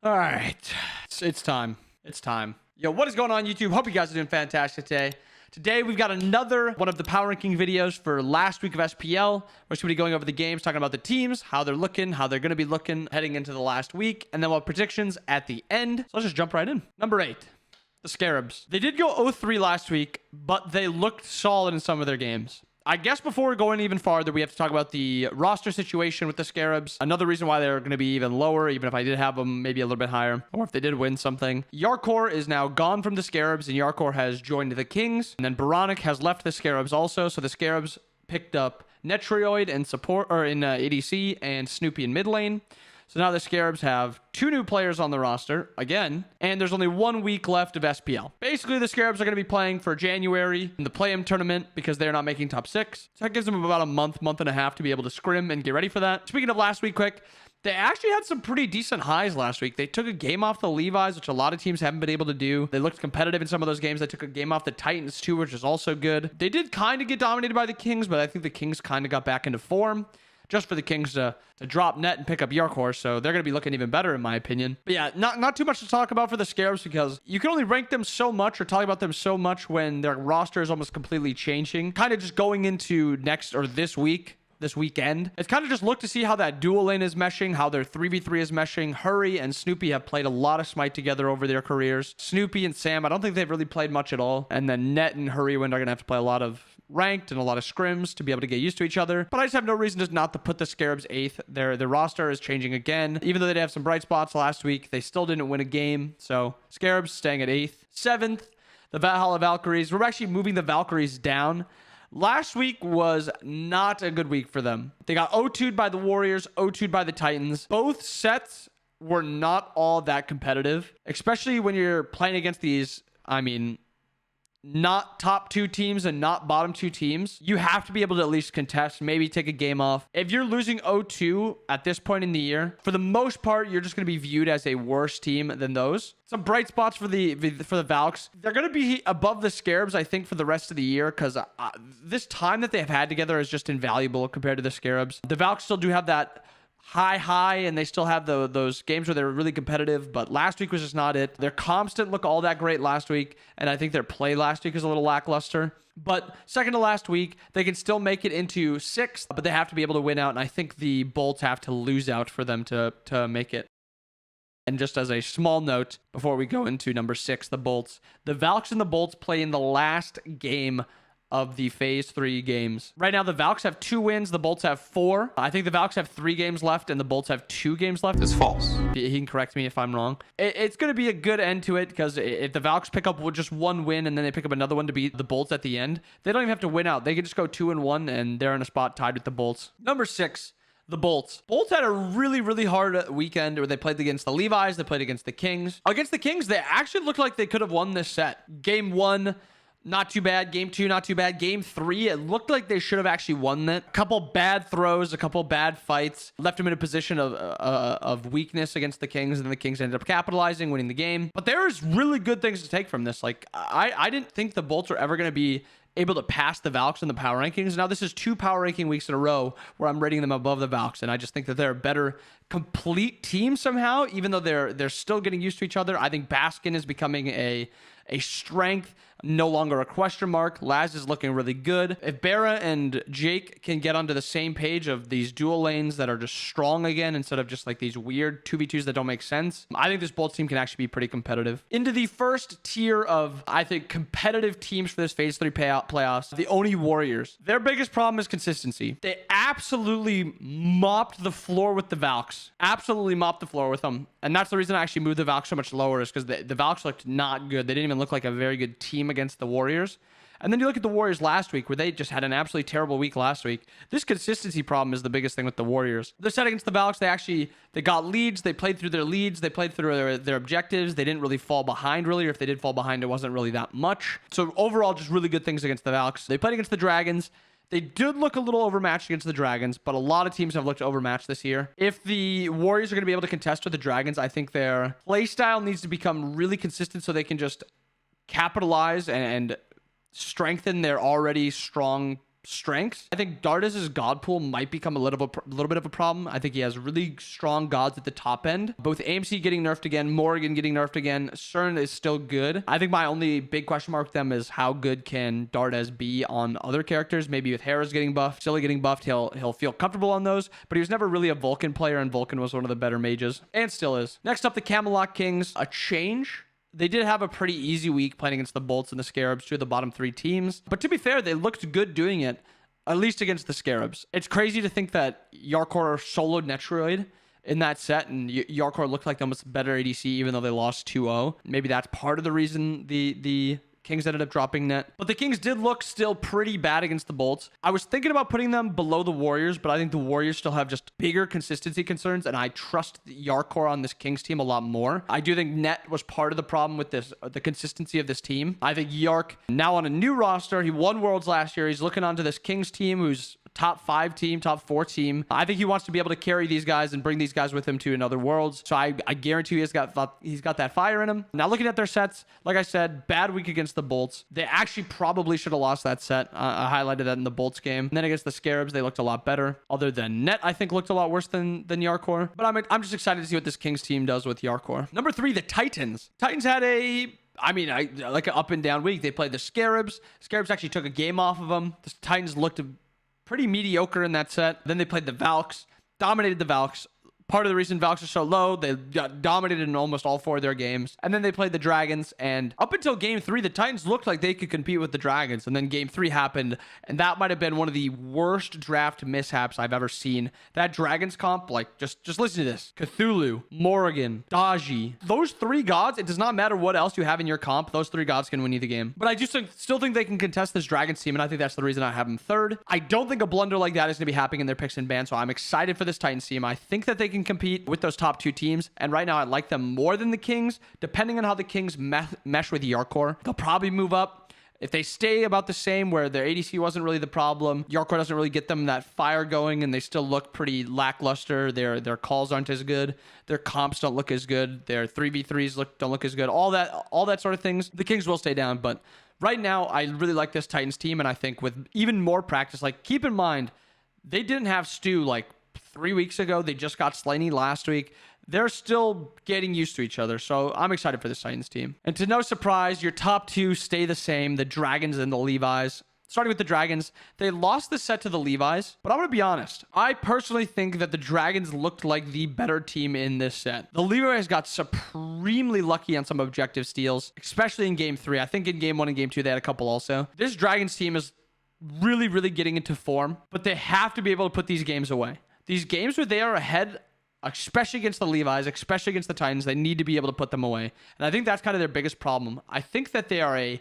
All right. It's time. It's time. Yo, what is going on, YouTube? Hope you guys are doing fantastic today. Today, we've got another one of the power ranking videos for last week of SPL. We're just going to be going over the games, talking about the teams, how they're looking, how they're going to be looking heading into the last week, and then we'll have predictions at the end. So let's just jump right in. Number 8, the Scarabs. They did go 0-3 last week, but they looked solid in some of their games. I guess before going even farther, we have to talk about the roster situation with the Scarabs. Another reason why they're going to be even lower, even if I did have them maybe a little bit higher, or if they did win something. Jarcor is now gone from the Scarabs, and Jarcor has joined the Kings. And then Baronic has left the Scarabs also, so the Scarabs picked up Netrioid in support, or in ADC, and Snoopy in mid lane. So now the Scarabs have 2 new players on the roster, again, and there's only 1 week left of SPL. Basically, the Scarabs are going to be playing for January in the Play-In tournament because they're not making top 6. So that gives them about a month and a half to be able to scrim and get ready for that. Speaking of last week, quick, they actually had some pretty decent highs last week. They took a game off the Levi's, which a lot of teams haven't been able to do. They looked competitive in some of those games. They took a game off the Titans too, which is also good. They did kind of get dominated by the Kings, but I think the Kings kind of got back into form. Just for the Kings to drop net and pick up Jarcor, so they're going to be looking even better in my opinion. But yeah, not too much to talk about for the Scarabs because you can only rank them so much or talk about them so much when their roster is almost completely changing. Kind of just going into next or this weekend. It's kind of just look to see how that dual lane is meshing, how their 3v3 is meshing. Hurry and Snoopy have played a lot of Smite together over their careers. Snoopy and Sam, I don't think they've really played much at all. And then Net and Hurrywind are going to have to play a lot of ranked and a lot of scrims to be able to get used to each other. But I just have no reason just not to put the Scarabs 8th. Their roster is changing again. Even though they did have some bright spots last week, they still didn't win a game. So Scarabs staying at 8th. 7th, the Valhalla Valkyries. We're actually moving the Valkyries down. Last week was not a good week for them. They got 0-2'd by the Warriors, 0-2'd by the Titans. Both sets were not all that competitive, especially when you're playing against these, not top 2 teams and not bottom 2 teams. You have to be able to at least contest, maybe take a game off. If you're losing 0-2 at this point in the year, for the most part, you're just going to be viewed as a worse team than those. Some bright spots for the Valks. They're going to be above the Scarabs, I think, for the rest of the year because this time that they've had together is just invaluable compared to the Scarabs. The Valks still do have that high, and they still have those games where they're really competitive, but last week was just not it. Their comps didn't look all that great last week, and I think their play last week is a little lackluster. But second to last week, they can still make it into 6th, but they have to be able to win out, and I think the Bolts have to lose out for them to make it. And just as a small note, before we go into number 6, the Bolts, the Valks and the Bolts play in the last game of the phase 3 games. Right now, the Valks have 2 wins. The Bolts have 4. I think the Valks have 3 games left and the Bolts have 2 games left. It's false. He can correct me if I'm wrong. It's going to be a good end to it because if the Valks pick up just 1 win and then they pick up another one to beat the Bolts at the end, they don't even have to win out. They can just go 2-1 and they're in a spot tied with the Bolts. Number 6, the Bolts. Bolts had a really hard weekend where they played against the Levi's. They played against the Kings. Against the Kings, they actually looked like they could have won this set. Game 1, not too bad. Game 2, not too bad. Game 3, it looked like they should have actually won that. A couple bad throws, a couple bad fights, left them in a position of weakness against the Kings, and then the Kings ended up capitalizing, winning the game. But there's really good things to take from this. Like, I didn't think the Bolts were ever going to be able to pass the Valks in the power rankings. Now this is 2 power ranking weeks in a row where I'm rating them above the Valks, and I just think that they're a better complete team somehow, even though they're still getting used to each other. I think Baskin is becoming a strength, no longer a question mark. Laz is looking really good. If Barra and Jake can get onto the same page of these dual lanes that are just strong again instead of just like these weird 2v2s that don't make sense, I think this Bolts team can actually be pretty competitive. Into the first tier of, I think, competitive teams for this phase 3 playoffs, the Oni Warriors. Their biggest problem is consistency. They absolutely mopped the floor with the Valks. Absolutely mopped the floor with them. And that's the reason I actually moved the Valks so much lower, is because the Valks looked not good. They didn't even look like a very good team against the Warriors. And then you look at the Warriors last week, where they just had an absolutely terrible week last week. This consistency problem is the biggest thing with the Warriors. They're set against the Valks. They got leads. They played through their leads. They played through their objectives. They didn't really fall behind, really. Or if they did fall behind, it wasn't really that much. So overall, just really good things against the Valks. They played against the Dragons. They did look a little overmatched against the Dragons, but a lot of teams have looked overmatched this year. If the Warriors are going to be able to contest with the Dragons, I think their playstyle needs to become really consistent so they can just capitalize and strengthen their already strong strengths. I think Dardis' god pool might become a little bit of a problem. I think he has really strong gods at the top end. Both AMC getting nerfed again, Morrigan getting nerfed again. CERN is still good. I think my only big question mark with them is how good can Dardes be on other characters? Maybe with Hera's getting buffed, Silly getting buffed, he'll feel comfortable on those. But he was never really a Vulcan player, and Vulcan was one of the better mages, and still is. Next up, the Camelot Kings. A change. They did have a pretty easy week playing against the Bolts and the Scarabs, two of the bottom 3 teams. But to be fair, they looked good doing it, at least against the Scarabs. It's crazy to think that Jarcor soloed Netrioid in that set, and Jarcor looked like the almost better ADC, even though they lost 2-0. Maybe that's part of the reason the Kings ended up dropping net. But the Kings did look still pretty bad against the Bolts. I was thinking about putting them below the Warriors, but I think the Warriors still have just bigger consistency concerns, and I trust Jarcor on this Kings team a lot more. I do think net was part of the problem with the consistency of this team. I think Yark, now on a new roster, he won Worlds last year. He's looking onto this Kings team who's top 5 team, top 4 team. I think he wants to be able to carry these guys and bring these guys with him to another Worlds. So I guarantee he's got that fire in him. Now looking at their sets, like I said, bad week against the Bolts. They actually probably should have lost that set. I highlighted that in the Bolts game. And then against the Scarabs, they looked a lot better. Other than net, I think looked a lot worse than Jarcor. But I'm just excited to see what this Kings team does with Jarcor. Number 3, the Titans. Titans had like an up and down week. They played the Scarabs. Scarabs actually took a game off of them. The Titans looked pretty mediocre in that set. Then they played the Valks, dominated the Valks. Part of the reason Valks are so low, they got dominated in almost all 4 of their games. And then they played the Dragons, and up until game 3, the Titans looked like they could compete with the Dragons. And then game 3 happened, and that might have been one of the worst draft mishaps I've ever seen. That Dragons comp, like, just listen to this. Cthulhu, Morrigan, Daji. Those 3 gods, it does not matter what else you have in your comp, those 3 gods can win you the game. But I just still think they can contest this Dragons team, and I think that's the reason I have them 3rd. I don't think a blunder like that is going to be happening in their picks and bans, so I'm excited for this Titans team. I think that they can compete with those top 2 teams, and right now I like them more than the Kings. Depending on how the Kings mesh with Jarcor, they'll probably move up. If they stay about the same, where their ADC wasn't really the problem, Jarcor doesn't really get them that fire going, and they still look pretty lackluster. Their calls aren't as good. Their comps don't look as good. Their 3v3s don't look as good. All that sort of things. The Kings will stay down, but right now I really like this Titans team, and I think with even more practice, like, keep in mind, they didn't have Stu like 3 weeks ago. They just got Slaney last week. They're still getting used to each other, so I'm excited for this Titans team. And to no surprise, your top 2 stay the same, the Dragons and the Levi's. Starting with the Dragons, they lost the set to the Levi's, but I'm going to be honest. I personally think that the Dragons looked like the better team in this set. The Levi's got supremely lucky on some objective steals, especially in game 3. I think in game 1 and game 2, they had a couple also. This Dragons team is really, really getting into form, but they have to be able to put these games away. These games where they are ahead, especially against the Levi's, especially against the Titans, they need to be able to put them away. And I think that's kind of their biggest problem. I think that they are a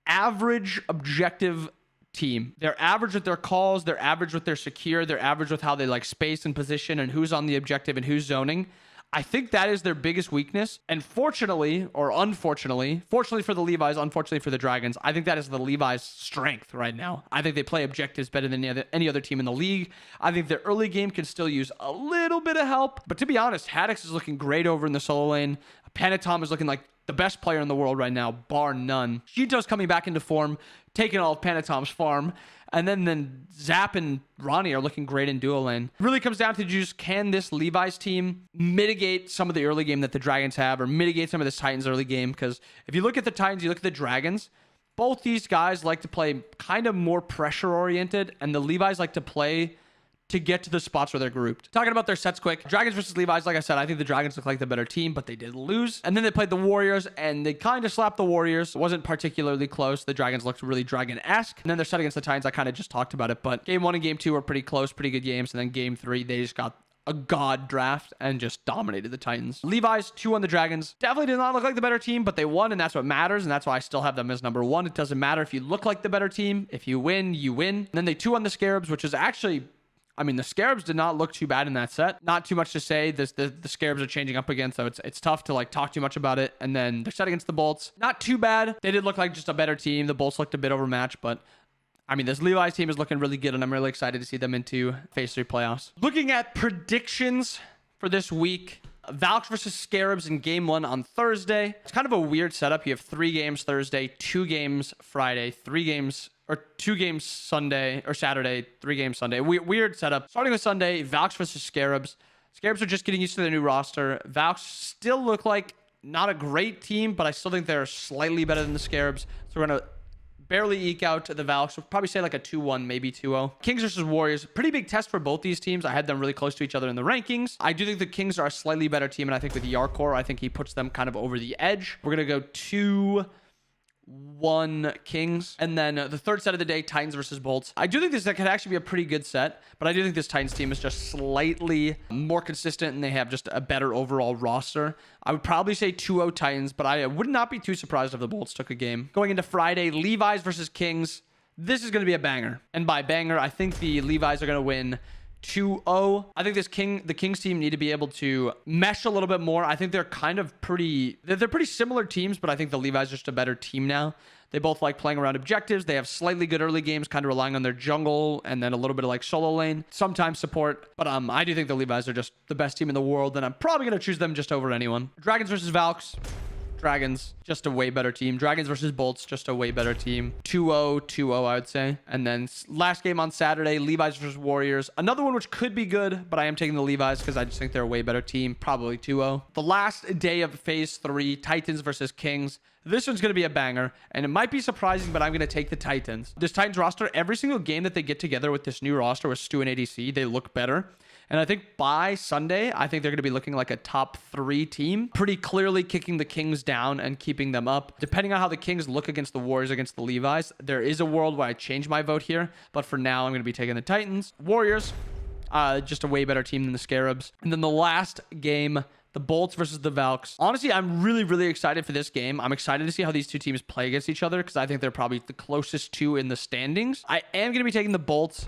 average objective team. They're average with their calls. They're average with their secure. They're average with how they like space and position and who's on the objective and who's zoning. I think that is their biggest weakness. And fortunately, or unfortunately, fortunately for the Levi's, unfortunately for the Dragons, I think that is the Levi's strength right now. I think they play objectives better than any other team in the league. I think their early game can still use a little bit of help. But to be honest, Haddix is looking great over in the solo lane. Panatom is looking like the best player in the world right now, bar none. Shinto's coming back into form, taking all of Panatom's farm. And then Zap and Ronnie are looking great in duo lane. It really comes down to just, can this Levi's team mitigate some of the early game that the Dragons have, or mitigate some of this Titans early game? Because if you look at the Titans, you look at the Dragons, both these guys like to play kind of more pressure oriented, and the Levi's like to play to get to the spots where they're grouped. Talking about their sets quick. Dragons versus Levi's, like I said, I think the Dragons look like the better team, but they did lose. And then they played the Warriors, and they kind of slapped the Warriors. It wasn't particularly close. The Dragons looked really Dragon-esque. And then their set against the Titans, I kind of just talked about it, but game 1 and game 2 were pretty close, pretty good games. And then game 3, they just got a god draft and just dominated the Titans. Levi's 2 on the Dragons. Definitely did not look like the better team, but they won, and that's what matters, and that's why I still have them as number 1. It doesn't matter if you look like the better team. If you win, you win. And then they 2 on the Scarabs, which is actually, I mean, the Scarabs did not look too bad in that set. Not too much to say. The Scarabs are changing up again, so it's tough to like talk too much about it. And then their set against the Bolts, not too bad. They did look like just a better team. The Bolts looked a bit overmatched, but I mean, this Levi's team is looking really good, and I'm really excited to see them into Phase 3 playoffs. Looking at predictions for this week, Valks versus Scarabs in game 1 on Thursday. It's kind of a weird setup. You have 3 games Thursday, 2 games Friday, 3 games or 2 games Sunday or Saturday, 3 games Sunday. Weird setup. Starting with Sunday, Valks versus Scarabs. Scarabs are just getting used to their new roster. Valks still look like not a great team, but I still think they're slightly better than the Scarabs. So we're going to barely eke out the Valks. We'll probably say like a 2-1, maybe 2-0. Kings versus Warriors. Pretty big test for both these teams. I had them really close to each other in the rankings. I do think the Kings are a slightly better team, and I think with Jarcor, I think he puts them kind of over the edge. We're going to go 2-1 Kings. And then the third set of the day, Titans versus Bolts. I do think this could actually be a pretty good set, but I do think this Titans team is just slightly more consistent and they have just a better overall roster. I would probably say 2-0 Titans, but I would not be too surprised if the Bolts took a game. Going into Friday, Levi's versus Kings. This is going to be a banger. And by banger, I think the Levi's are going to win 2-0. I think the Kings team need to be able to mesh a little bit more. I think they're kind of they're pretty similar teams, but I think the Levi's are just a better team now. They both like playing around objectives. They have slightly good early games, kind of relying on their jungle and then a little bit of like solo lane, sometimes support. But I do think the Levi's are just the best team in the world, and I'm probably going to choose them just over anyone. Dragons versus Valks. Dragons, just a way better team. Dragons versus Bolts, just a way better team. 2-0, 2-0, I would say. And then last game on Saturday, Levi's versus Warriors. Another one which could be good, but I am taking the Levi's because I just think they're a way better team. Probably 2-0. The last day of Phase 3, Titans versus Kings. This one's going to be a banger, and it might be surprising, but I'm going to take the Titans. This Titans roster, every single game that they get together with this new roster with Stu and ADC, they look better. And I think by Sunday, I think they're going to be looking like a top 3 team, pretty clearly kicking the Kings down and keeping them up. Depending on how the Kings look against the Warriors, against the Levi's, there is a world where I change my vote here. But for now, I'm going to be taking the Titans. Warriors, just a way better team than the Scarabs. And then the last game, the Bolts versus the Valks. Honestly, I'm really, really excited for this game. I'm excited to see how these two teams play against each other because I think they're probably the closest two in the standings. I am going to be taking the Bolts.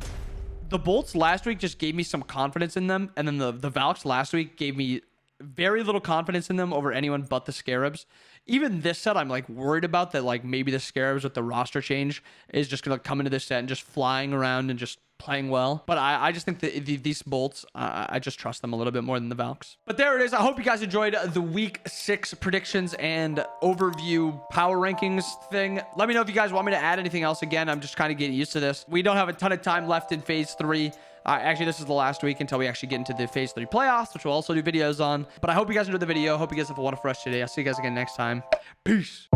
The Bolts last week just gave me some confidence in them. And then the Valks last week gave me very little confidence in them over anyone but the Scarabs. Even this set, I'm like worried about that. Like maybe the Scarabs with the roster change is just going to come into this set and just flying around and just playing well. But I just think that these Bolts, I just trust them a little bit more than the Valks. But there it is. I hope you guys enjoyed the week 6 predictions and overview power rankings thing. Let me know if you guys want me to add anything else. Again, I'm just kind of getting used to this. We don't have a ton of time left in Phase 3. Actually, this is the last week until we actually get into the Phase 3 playoffs, which we'll also do videos on. But I hope you guys enjoyed the video. Hope you guys have a wonderful rest of your day. I'll see you guys again next time. Peace.